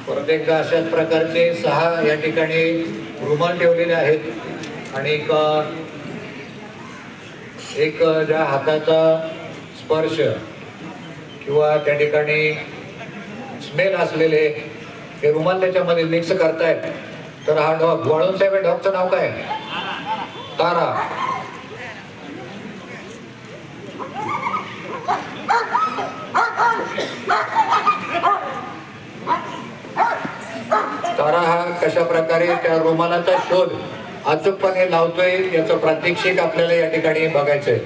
परत एकदा अशाच प्रकारचे 6 या ठिकाणी रुमाल ठेवलेले आहेत आणि एक ज्या हाताचा स्पर्श किंवा त्या ठिकाणी स्मेल असलेले हे रुमाल त्याच्यामध्ये मिक्स करतायत. तर हा डॉग वाळून साहेब, डॉगचं नाव काय? तारा. तारा हा कशा प्रकारे त्या रुमालाचा शोध अचूकपणे लावतोय याचं प्रात्यक्षिक आपल्याला या ठिकाणी बघायचंय.